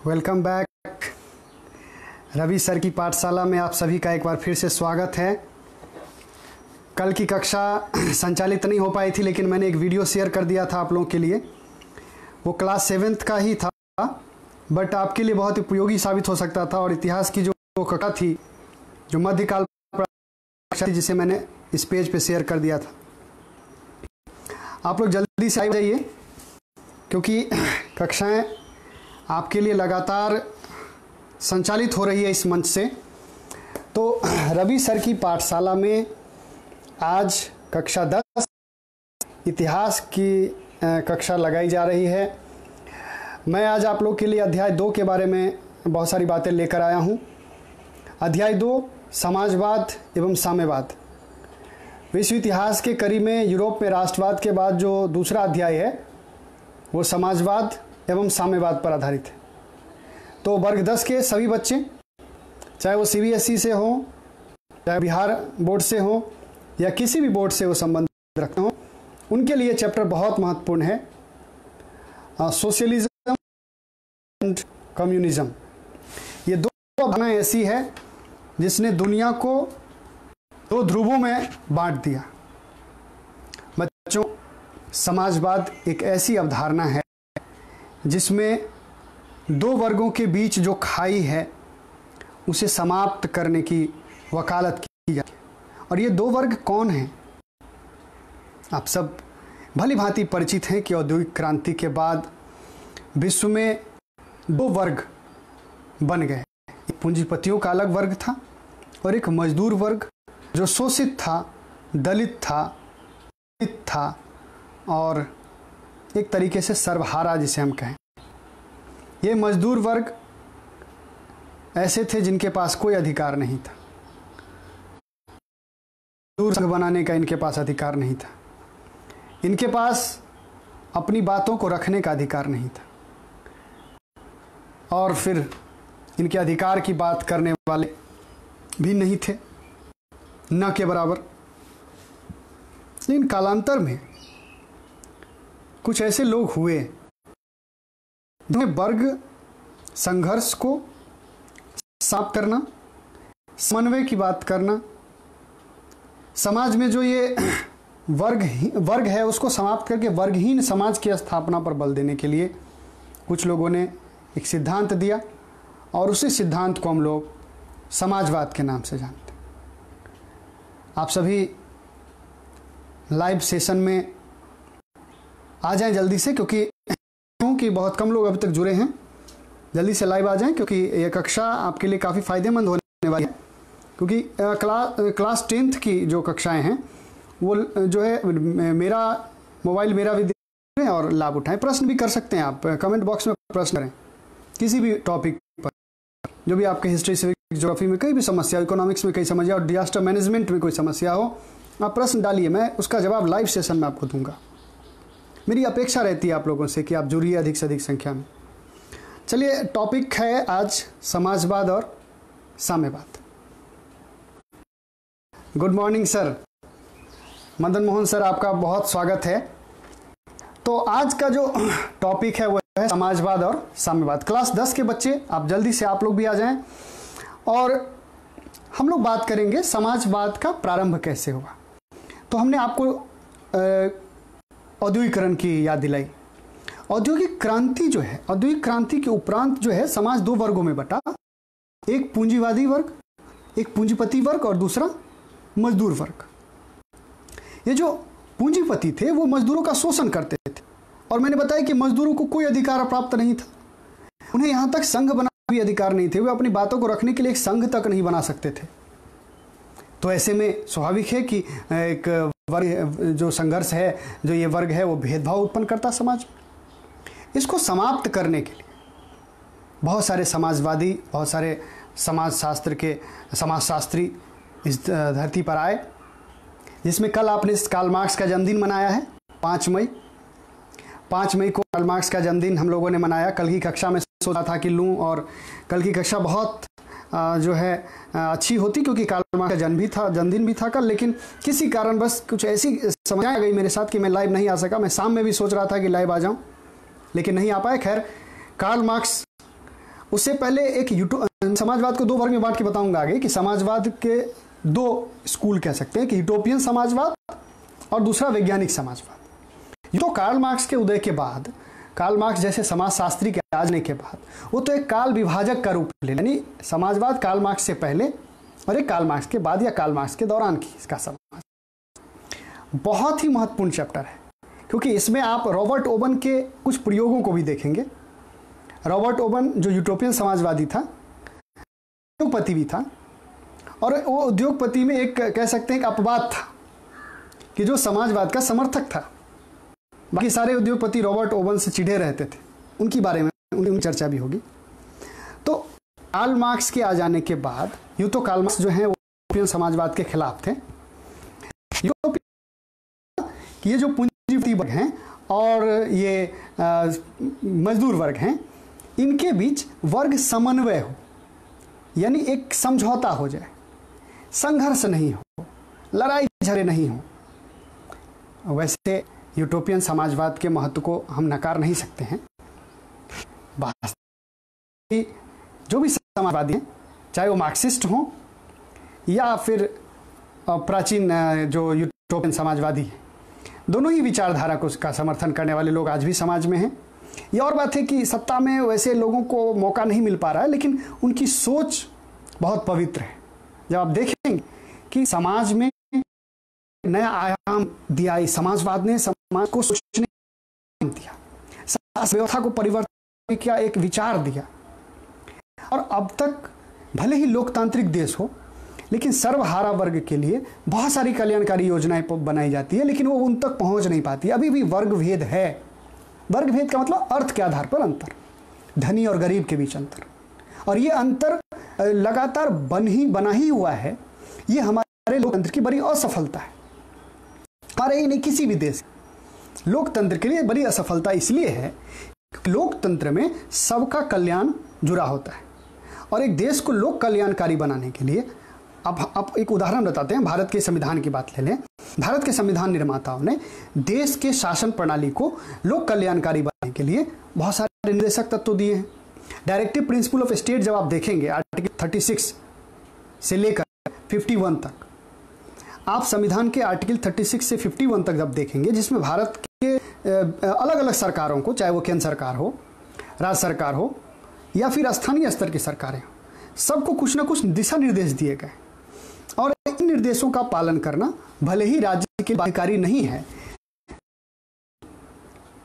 Welcome back. Ravi sir की पाठशाला में आप सभी का एक बार फिर से स्वागत है। कल की कक्षा संचालित नहीं हो पाई थी, लेकिन मैंने एक वीडियो शेयर कर दिया था आप लोगों के लिए। वो क्लास 7th का ही था, बट आपके लिए बहुत उपयोगी साबित हो सकता था। और इतिहास की जो कक्षा थी, जो मध्यकाल कक्षा थी, जिसे मैंने इस पेज पे शेयर कर दिया था। आप लोग जल्दी से आ जाइए, क्योंकि कक्षाएं आपके लिए लगातार संचालित हो रही है इस मंच से। तो रवि सर की पाठशाला में आज कक्षा 10 इतिहास की कक्षा लगाई जा रही है। मैं आज आप लोग के लिए अध्याय 2 के बारे में बहुत सारी बातें लेकर आया हूं। अध्याय 2 समाजवाद एवं साम्यवाद। विश्व इतिहास के कड़ी में यूरोप में राष्ट्रवाद के बाद जो दूसरा अध्याय है वो समाजवाद एवं साम्यवाद पर आधारित है। तो वर्ग 10 के सभी बच्चे, चाहे वो CBSE से हो, चाहे बिहार बोर्ड से हो, या किसी भी बोर्ड से वो संबंध रखते हो, उनके लिए चैप्टर बहुत महत्वपूर्ण है। सोशलिज्म एंड कम्युनिज्म, ये दो भावनाएं ऐसी है जिसने दुनिया को 2 ध्रुवों में बांट दिया। बच्चों, समाजवाद एक ऐसी अवधारणा है जिसमें 2 वर्गों के बीच जो खाई है उसे समाप्त करने की वकालत की जाती है। और ये 2 वर्ग कौन हैं? आप सब भली भांति परिचित हैं कि औद्योगिक क्रांति के बाद विश्व में 2 वर्ग बन गए। एक पूंजीपतियों का अलग वर्ग था और एक मजदूर वर्ग जो शोषित था, दलित था और एक तरीके से सर्वहारा जिसे हम कहें। ये मजदूर वर्ग ऐसे थे जिनके पास कोई अधिकार नहीं था। मजदूर संघ बनाने का इनके पास अधिकार नहीं था। इनके पास अपनी बातों को रखने का अधिकार नहीं था। और फिर इनके अधिकार की बात करने वाले भी नहीं थे, न के बराबर। लेकिन कालांतर में कुछ ऐसे लोग हुए जिन्हें वर्ग संघर्ष को समाप्त करना, समन्वय की बात करना, समाज में जो ये वर्ग है उसको समाप्त करके वर्गहीन समाज की स्थापना पर बल देने के लिए कुछ लोगों ने एक सिद्धांत दिया, और उसी सिद्धांत को हम लोग समाजवाद के नाम से जानते हैं। आप सभी लाइव सेशन में आ जाएं जल्दी से, क्योंकि बहुत कम लोग अभी तक जुड़े हैं। जल्दी से लाइव आ जाएं, क्योंकि यह कक्षा आपके लिए काफ़ी फायदेमंद होने वाली है। क्योंकि क्लास 10th की जो कक्षाएं हैं वो जो है मेरा मोबाइल मेरा भी देखें और लाभ उठाएं। प्रश्न भी कर सकते हैं आप, कमेंट बॉक्स में प्रश्न करें किसी भी टॉपिक पर, जो भी आपके हिस्ट्री, सिविक, ज्योग्राफी में कई भी समस्या, इकोनॉमिक्स में कई समस्या और डिजास्टर मैनेजमेंट में कोई समस्या हो, आप प्रश्न डालिए। मैं उसका जवाब लाइव सेशन में आपको दूंगा। मेरी अपेक्षा रहती है आप लोगों से कि आप जुड़िए अधिक से अधिक संख्या में। चलिए, टॉपिक है आज समाजवाद और साम्यवाद। Good morning sir, Madan Mohan sir, आपका बहुत स्वागत है। तो आज का जो टॉपिक है वो है समाजवाद और साम्यवाद। क्लास 10 के बच्चे, आप जल्दी से आप लोग भी आ जाएं, और हम लोग बात करेंगे समाजवाद का प्रारंभ कैसे हुआ। तो हमने आपको औद्योगिकरण की याद दिलाई। औद्योगिक क्रांति जो है, औद्योगिक क्रांति के उपरांत जो है समाज 2 वर्गों में बटा। एक पूंजीवादी वर्ग, एक पूंजीपति वर्ग, और दूसरा मजदूर वर्ग। ये जो पूंजीपति थे वो मजदूरों का शोषण करते थे, और मैंने बताया कि मजदूरों को कोई अधिकार प्राप्त नहीं था। उन्हें यहां तक संघ बनाने भी अधिकार नहीं थे। वे अपनी बातों को रखने के लिए एक संघ तक नहीं बना सकते थे। तो ऐसे में स्वाभाविक है कि एक वर्ग जो संघर्ष है, जो ये वर्ग है, वो भेदभाव उत्पन्न करता समाज में। इसको समाप्त करने के लिए बहुत सारे समाजवादी, बहुत सारे समाजशास्त्री इस धरती पर आए, जिसमें कल आपने कार्ल मार्क्स का जन्मदिन मनाया है, 5 मई। 5 मई को कार्ल मार्क्स का जन्मदिन हम लोगों ने मनाया। कल की कक्षा में सोचा था कि लूँ, और कल की कक्षा बहुत जो है अच्छी होती, क्योंकि कार्ल मार्क्स का जन्मदिन भी था कल। लेकिन किसी कारण बस कुछ ऐसी समस्या आ गई मेरे साथ कि मैं लाइव नहीं आ सका। मैं शाम में भी सोच रहा था कि लाइव आ जाऊं, लेकिन नहीं आ पाए। खैर, कार्ल मार्क्स उससे पहले एक समाजवाद को दो वर्ग में बांट के बताऊंगा आगे कि समाजवाद के दो स्कूल कह सकते हैं कि यूटोपियन समाजवाद और दूसरा वैज्ञानिक समाजवाद। तो कार्ल मार्क्स के उदय के बाद, कार्ल मार्क्स जैसे समाजशास्त्री के आ जाने के बाद वो तो एक काल विभाजक का रूप ले, यानी समाजवाद कार्ल मार्क्स से पहले और एक कार्ल मार्क्स के बाद या कार्ल मार्क्स के दौरान की इसका समाज। बहुत ही महत्वपूर्ण चैप्टर है क्योंकि इसमें आप रॉबर्ट ओवन के कुछ प्रयोगों को भी देखेंगे। रॉबर्ट ओवन जो यूटोपियन समाजवादी था, उद्योगपति भी था, और वो उद्योगपति में एक कह सकते हैं एक अपवाद था कि जो समाजवाद का समर्थक था। बाकी सारे उद्योगपति रॉबर्ट ओवन से चिढ़े रहते थे, उनकी बारे में उनकी चर्चा भी होगी। तो कार्ल मार्क्स के आ जाने के बाद, यूँ तो कार्ल मार्क्स जो हैं वो यूरोपियन समाजवाद के खिलाफ थे। ये जो पूंजीपति वर्ग हैं और ये मजदूर वर्ग हैं, इनके बीच वर्ग समन्वय हो, यानी एक समझौता हो जाए, संघर्ष नहीं हो, लड़ाई झगड़े नहीं हो। वैसे यूटोपियन समाजवाद के महत्व को हम नकार नहीं सकते हैं। जो भी समाजवादी हैं, चाहे वो मार्क्सिस्ट हों या फिर प्राचीन जो यूटोपियन समाजवादी हैं, दोनों ही विचारधारा को का समर्थन करने वाले लोग आज भी समाज में हैं। ये और बात है कि सत्ता में वैसे लोगों को मौका नहीं मिल पा रहा है, लेकिन उनकी सोच बहुत पवित्र है। जब आप देखेंगे कि समाज में नया आयाम दिया, इस समाजवाद ने समाज को सोचने दिया, समाज व्यवस्था को परिवर्तन किया, एक विचार दिया। और अब तक भले ही लोकतांत्रिक देश हो, लेकिन सर्वहारा वर्ग के लिए बहुत सारी कल्याणकारी योजनाएं बनाई जाती है, लेकिन वो उन तक पहुंच नहीं पाती। अभी भी वर्ग भेद है। वर्ग भेद का मतलब अर्थ के आधार पर अंतर, धनी और गरीब के बीच अंतर, और ये अंतर लगातार बना ही हुआ है। ये हमारे लोकतंत्र की बड़ी असफलता है। हमारे ही नहीं, किसी भी देश लोकतंत्र के लिए बड़ी असफलता इसलिए है, लोकतंत्र में सबका कल्याण जुड़ा होता है, और एक देश को लोक कल्याणकारी बनाने के लिए अब एक उदाहरण बताते हैं। भारत के संविधान की बात ले लें। भारत के संविधान निर्माताओं ने देश के शासन प्रणाली को लोक कल्याणकारी बनाने के लिए बहुत सारे निर्देशक तत्व दिए हैं। डायरेक्टिव प्रिंसिपल ऑफ स्टेट जब आप देखेंगे आर्टिकल 36 से लेकर 51 तक, आप संविधान के आर्टिकल 36 से 51 तक जब देखेंगे, जिसमें भारत के अलग अलग सरकारों को, चाहे वो केंद्र सरकार हो, राज्य सरकार हो या फिर स्थानीय स्तर की सरकारें हो, सबको कुछ ना कुछ दिशा निर्देश दिए गए, और इन निर्देशों का पालन करना भले ही राज्य के अधिकारी नहीं है।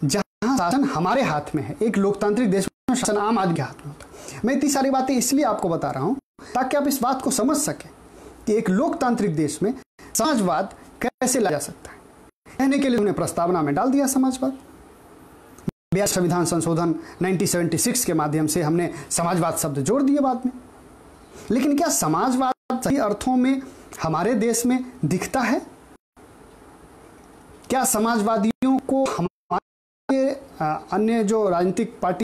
जहां शासन हमारे हाथ में है, एक लोकतांत्रिक देश में शासन आम आदमी के हाथ में होता है। मैं इतनी सारी बातें इसलिए आपको बता रहा हूं ताकि आप इस बात को समझ सकें कि एक लोकतांत्रिक देश में समाजवाद कैसे लाया जा सकता है। कहने के लिए उन्हें प्रस्तावना में डाल दिया समाजवाद। संविधान संशोधन 1976 के माध्यम से हमने समाजवाद शब्द जोड़ दिए बाद में। लेकिन क्या समाजवाद सही अर्थों में हमारे देश में दिखता है? क्या समाजवादियों को हमारे अन्य जो राजनीतिक पार्टी,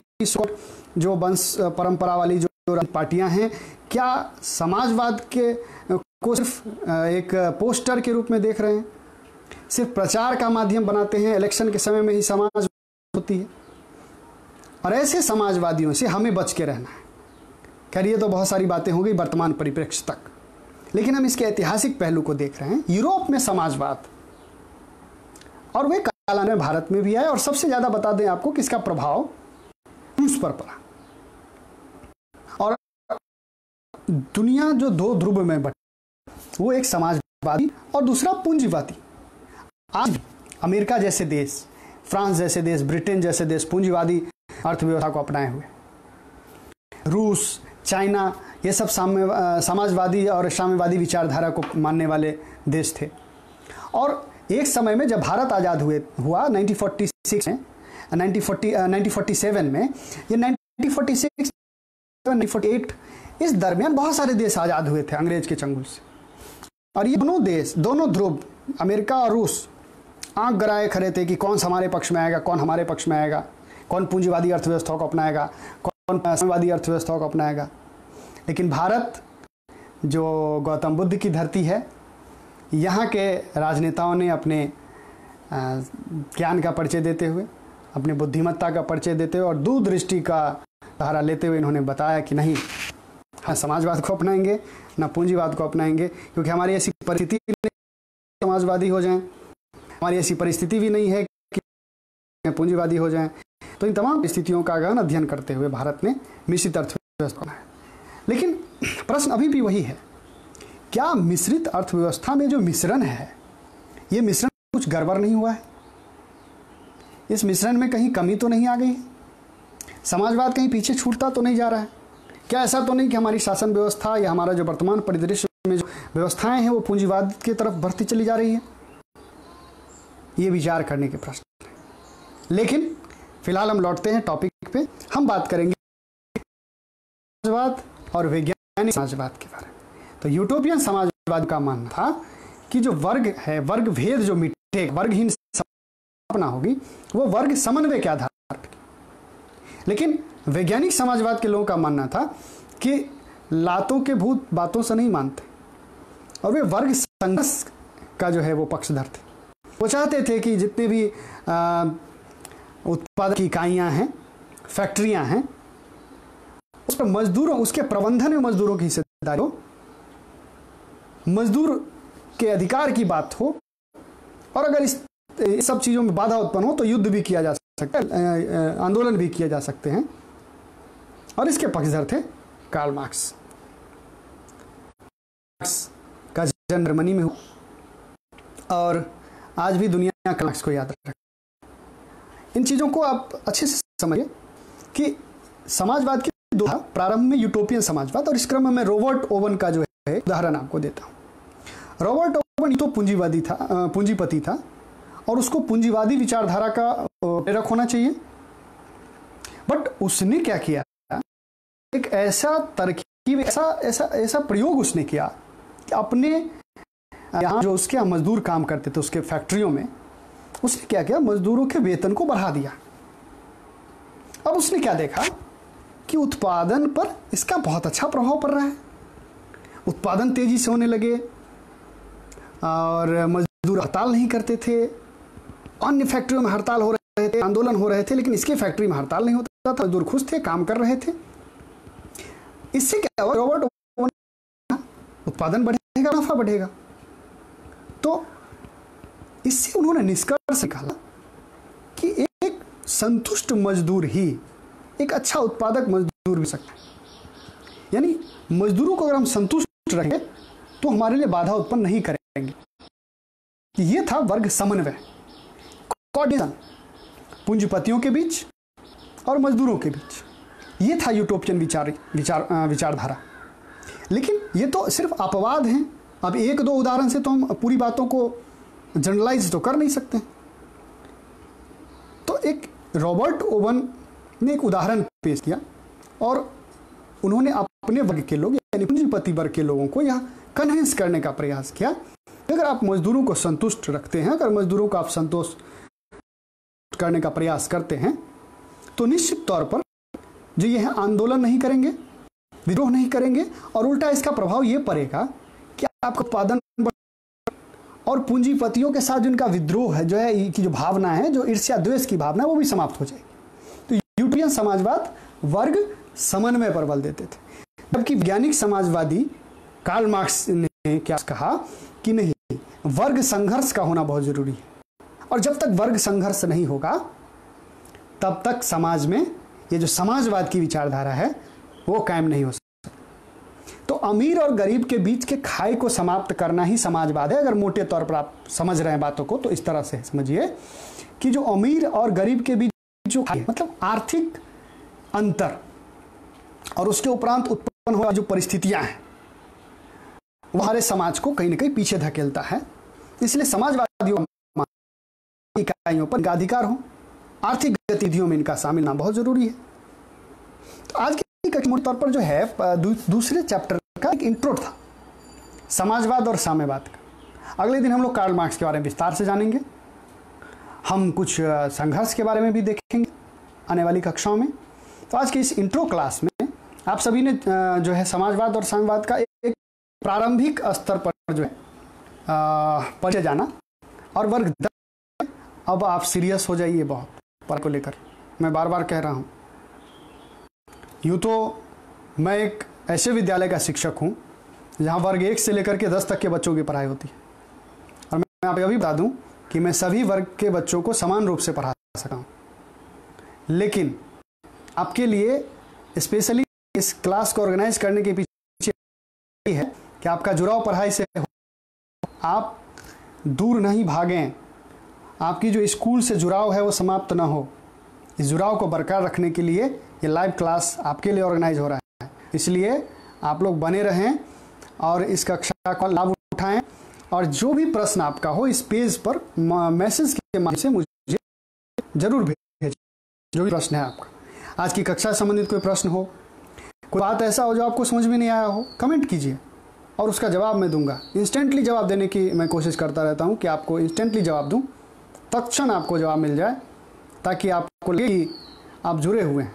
जो वंश परंपरा वाली जो पार्टियां हैं, क्या समाजवाद के को सिर्फ एक पोस्टर के रूप में देख रहे हैं, सिर्फ प्रचार का माध्यम बनाते हैं? इलेक्शन के समय में ही समाज होती है, और ऐसे समाजवादियों से हमें बच के रहना है। खैर, ये तो बहुत सारी बातें हो गई वर्तमान परिप्रेक्ष्य तक, लेकिन हम इसके ऐतिहासिक पहलू को देख रहे हैं। यूरोप में समाजवाद, और वे कालांतर में भारत में भी आए, और सबसे ज्यादा बता दें आपको कि इसका प्रभाव रूस पर पड़ा। और दुनिया जो दो ध्रुव में बटी, वो एक समाजवादी और दूसरा पूंजीवादी। आज अमेरिका जैसे देश, फ्रांस जैसे देश, ब्रिटेन जैसे देश पूंजीवादी अर्थव्यवस्था को अपनाए हुए, रूस, चाइना, ये सब समाजवादी और साम्यवादी विचारधारा को मानने वाले देश थे। और एक समय में जब भारत आज़ाद हुआ 1946 में, 1947 में, ये 1946, 1948, इस दरमियान बहुत सारे देश आज़ाद हुए थे अंग्रेज के चंगुल से। और ये दोनों देश, दोनों ध्रुव, अमेरिका और रूस, आंख गड़ाए खड़े थे कि कौन हमारे पक्ष में आएगा, कौन हमारे पक्ष में आएगा, कौन पूंजीवादी अर्थव्यवस्था को अपनाएगा, कौन साम्यवादी अर्थव्यवस्था को अपनाएगा। लेकिन भारत, जो गौतम बुद्ध की धरती है, यहाँ के राजनेताओं ने अपने ज्ञान का परिचय देते हुए, अपने बुद्धिमत्ता का परिचय देते हुए और दूरदृष्टि का सहारा लेते हुए इन्होंने बताया कि नहीं, हाँ समाजवाद को अपनाएंगे ना पूंजीवाद को अपनाएंगे, क्योंकि हमारी ऐसी परिस्थिति समाजवादी हो जाएं, हमारी ऐसी परिस्थिति भी नहीं है कि पूंजीवादी हो जाएं। तो इन तमाम स्थितियों का गहन अध्ययन करते हुए भारत ने मिश्रित अर्थव्यवस्था बनाया। लेकिन प्रश्न अभी भी वही है, क्या मिश्रित अर्थव्यवस्था में जो मिश्रण है, ये मिश्रण कुछ गड़बड़ नहीं हुआ है? इस मिश्रण में कहीं कमी तो नहीं आ गई है? समाजवाद कहीं पीछे छूटता तो नहीं जा रहा है? क्या ऐसा तो नहीं कि हमारी शासन व्यवस्था या हमारा जो वर्तमान परिदृश्य में जो व्यवस्थाएं हैं वो पूंजीवाद की तरफ बढ़ती चली जा रही है? ये विचार करने के प्रश्न है। लेकिन फिलहाल हम लौटते हैं टॉपिक पे। हम बात करेंगे समाजवाद और वैज्ञानिक समाजवाद के बारे में। तो यूटोपियन समाजवाद का मानना था कि जो वर्ग है, वर्ग भेद जो मिटे, वर्गहीन स्थापना होगी, वो वर्ग समन्वय के आधार पर। लेकिन वैज्ञानिक समाजवाद के लोगों का मानना था कि लातों के भूत बातों से नहीं मानते, और वे वर्ग संघर्ष का जो है वो पक्षधर थे। वो चाहते थे कि जितने भी उत्पादक इकाइयां हैं, फैक्ट्रियां हैं, उस पर मजदूरों, उसके प्रबंधन में मजदूरों की हिस्सेदारी हो, मजदूर के अधिकार की बात हो, और अगर इस सब चीजों में बाधा उत्पन्न हो तो युद्ध भी किया जा सकता है, आंदोलन भी किए जा सकते हैं। और इसके पक्षधर थे कार्ल मार्क्स। का जन्म जर्मनी में हुआ, और आज भी दुनिया कार्ल मार्क्स को याद रखें। इन चीजों को आप अच्छे से समझिए कि समाजवाद के दो, प्रारंभ में यूटोपियन समाजवाद, और इस क्रम में मैं रॉबर्ट ओवन का जो है उदाहरण आपको देता हूं। रॉबर्ट ओवन तो पूंजीवादी था, पूंजीपति था, और उसको पूंजीवादी विचारधारा का प्रेरक होना चाहिए। बट उसने क्या किया, एक ऐसा तरकीब, ऐसा प्रयोग उसने किया कि अपने यहाँ जो उसके यहाँ मजदूर काम करते थे उसके फैक्ट्रियों में, उसने क्या किया, मजदूरों के वेतन को बढ़ा दिया। अब उसने क्या देखा कि उत्पादन पर इसका बहुत अच्छा प्रभाव पड़ रहा है, उत्पादन तेजी से होने लगे, और मजदूर हड़ताल नहीं करते थे। अन्य फैक्ट्रियों में हड़ताल हो रहे थे, आंदोलन हो रहे थे, लेकिन इसके फैक्ट्री में हड़ताल नहीं होता था, मजदूर खुश थे, काम कर रहे थे। इससे क्या हुआ, रॉबर्ट उत्पादन बढ़ेगा, नफा बढ़ेगा। तो इससे उन्होंने निष्कर्ष निकाला कि एक संतुष्ट मजदूर ही एक अच्छा उत्पादक मजदूर भी सकता है। यानी मजदूरों को अगर हम संतुष्ट रखेंगे तो हमारे लिए बाधा उत्पन्न नहीं करेंगे। ये था वर्ग समन्वय, कोऑर्डिनेशन पूंजीपतियों के बीच और मजदूरों के बीच। ये था यूटोपियन विचारधारा। लेकिन ये तो सिर्फ अपवाद हैं। अब एक दो उदाहरण से तो हम पूरी बातों को जनरलाइज तो कर नहीं सकते। तो एक रॉबर्ट ओवन ने एक उदाहरण पेश किया, और उन्होंने अपने वर्ग के लोग यानी पूंजीपति वर्ग के लोगों को यह कन्विंस करने का प्रयास किया कि अगर आप मजदूरों को संतुष्ट रखते हैं, अगर मजदूरों को आप संतोष करने का प्रयास करते हैं, तो निश्चित तौर पर जो ये आंदोलन नहीं करेंगे, विद्रोह नहीं करेंगे, और उल्टा इसका प्रभाव ये पड़ेगा कि आपका उत्पादन और पूंजीपतियों के साथ जिनका विद्रोह है, जो है की जो भावना है, जो ईर्ष्या द्वेष की भावना है, वो भी समाप्त हो जाएगी। तो यूटोपियन समाजवाद वर्ग समन्वय पर बल देते थे, जबकि वैज्ञानिक समाजवादी कार्ल मार्क्स ने क्या कहा कि नहीं, वर्ग संघर्ष का होना बहुत जरूरी है, और जब तक वर्ग संघर्ष नहीं होगा तब तक समाज में ये जो समाजवाद की विचारधारा है वो कायम नहीं हो सकती। तो अमीर और गरीब के बीच के खाई को समाप्त करना ही समाजवाद है। अगर मोटे तौर पर आप समझ रहे हैं बातों को तो इस तरह से समझिए कि जो अमीर और गरीब के बीच जो खाई, मतलब आर्थिक अंतर, और उसके उपरांत उत्पन्न हुआ जो परिस्थितियां हैं, वो हमारे समाज को कहीं ना कहीं पीछे धकेलता है। इसलिए समाजवादियों इकाइयों पर इनका अधिकार हो, आर्थिक गतिविधियों में इनका शामिल होना बहुत जरूरी है। तो आज की कक्षा मोटे तौर पर जो है दूसरे चैप्टर का एक इंट्रो था, समाजवाद और साम्यवाद का। अगले दिन हम लोग कार्ल मार्क्स के बारे में विस्तार से जानेंगे। हम कुछ संघर्ष के बारे में भी देखेंगे आने वाली कक्षाओं में। तो आज के इस इंट्रो क्लास में आप सभी ने जो है समाजवाद और साम्यवाद का एक प्रारंभिक स्तर पर जो है परिचय जाना, और वर्ग अब आप सीरियस हो जाइए बहुत पर को लेकर। मैं बार बार कह रहा हूं, यूँ तो मैं एक ऐसे विद्यालय का शिक्षक हूँ जहाँ वर्ग 1 से लेकर के 10 तक के बच्चों की पढ़ाई होती है, और मैं आपको अभी बता दूँ कि मैं सभी वर्ग के बच्चों को समान रूप से पढ़ा सकता हूँ। लेकिन आपके लिए स्पेशली इस क्लास को ऑर्गेनाइज करने के पीछे है कि आपका जुड़ाव पढ़ाई से हो, आप दूर नहीं भागें, आपकी जो स्कूल से जुड़ाव है वो समाप्त ना हो। इस जुड़ाव को बरकरार रखने के लिए ये लाइव क्लास आपके लिए ऑर्गेनाइज हो रहा है, इसलिए आप लोग बने रहें और इस कक्षा का लाभ उठाएं। और जो भी प्रश्न आपका हो इस पेज पर मैसेज के माध्यम से मुझे जरूर भेजें। जो भी प्रश्न है आपका, आज की कक्षा से संबंधित कोई प्रश्न हो, कोई बात ऐसा हो जो आपको समझ में नहीं आया हो, कमेंट कीजिए और उसका जवाब मैं दूंगा। इंस्टेंटली जवाब देने की मैं कोशिश करता रहता हूं कि आपको इंस्टेंटली जवाब दूं, तत्क्षण आपको जवाब मिल जाए, ताकि आपको लगे कि आप जुड़े हुए हैं।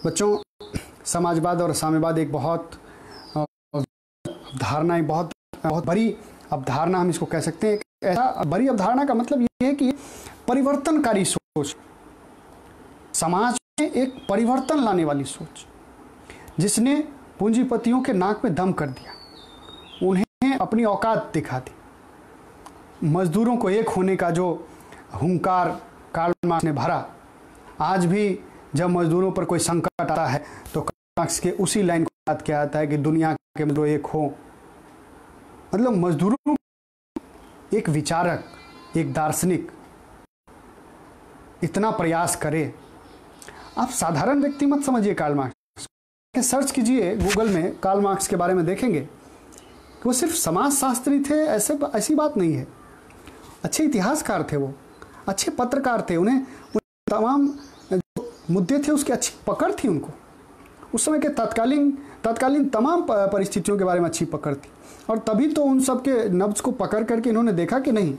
बच्चों, समाजवाद और साम्यवाद एक बहुत धारणा, एक बहुत बड़ी अवधारणा हम इसको कह सकते हैं। ऐसा बड़ी अवधारणा का मतलब ये है कि परिवर्तनकारी सोच, समाज में एक परिवर्तन लाने वाली सोच, जिसने पूंजीपतियों के नाक में दम कर दिया, उन्हें अपनी औकात दिखा दी। मजदूरों को एक होने का जो हुंकार कार्ल मार्क्स ने भरा, आज भी जब मजदूरों पर कोई संकट आता है तो कार्ल मार्क्स के उसी लाइन को याद किया जाता है कि दुनिया के मजदूर एक हो। मतलब मजदूरों, एक विचारक, एक दार्शनिक इतना प्रयास करे। आप साधारण व्यक्ति मत समझिए कार्ल मार्क्स के, सर्च कीजिए गूगल में, कार्ल मार्क्स के बारे में देखेंगे कि वो सिर्फ समाजशास्त्री थे, ऐसी बात नहीं है। अच्छे इतिहासकार थे, वो अच्छे पत्रकार थे, उन्हें तमाम जो मुद्दे थे उसकी अच्छी पकड़ थी उनको। उस समय के तत्कालीन तमाम परिस्थितियों के बारे में अच्छी पकड़ थी, और तभी तो उन सब के नब्ज को पकड़ करके इन्होंने देखा कि नहीं,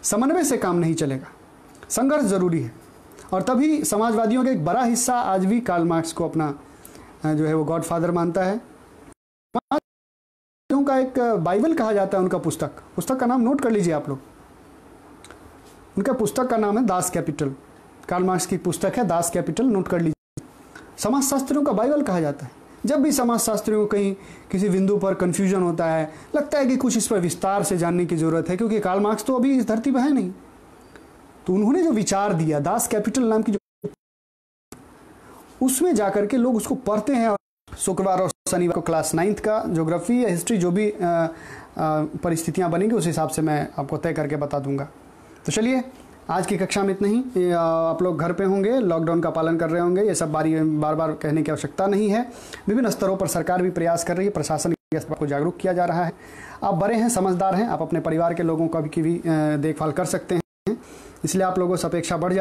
समन्वय से काम नहीं चलेगा, संघर्ष जरूरी है। और तभी समाजवादियों का एक बड़ा हिस्सा आज भी कार्ल मार्क्स को अपना जो है वो गॉडफादर मानता है। उनका एक बाइबल कहा जाता है उनका पुस्तक का नाम नोट कर लीजिए आप लोग। उनका पुस्तक का नाम है दास कैपिटल। कार्ल मार्क्स की पुस्तक है दास कैपिटल, नोट कर लीजिए। समाजशास्त्रियों का बाइबल कहा जाता है। जब भी समाजशास्त्रियों को कहीं किसी बिंदु पर कन्फ्यूजन होता है, लगता है कि कुछ इस पर विस्तार से जानने की जरूरत है, क्योंकि कार्ल मार्क्स तो अभी इस धरती पर है नहीं, तो उन्होंने जो विचार दिया दास कैपिटल नाम की, जो उसमें जाकर के लोग उसको पढ़ते हैं। शुक्रवार और शनिवार को क्लास 9th का ज्योग्राफी या हिस्ट्री, जो भी परिस्थितियां बनेंगी उस हिसाब से मैं आपको तय करके बता दूंगा। तो चलिए, आज की कक्षा में इतना ही। आप लोग घर पे होंगे, लॉकडाउन का पालन कर रहे होंगे, ये सब बार बार कहने की आवश्यकता नहीं है। विभिन्न स्तरों पर सरकार भी प्रयास कर रही है, प्रशासन के स्तर को जागरूक किया जा रहा है। आप बड़े हैं, समझदार हैं, आप अपने परिवार के लोगों का भी देखभाल कर सकते हैं, इसलिए आप लोगों से अपेक्षा बढ़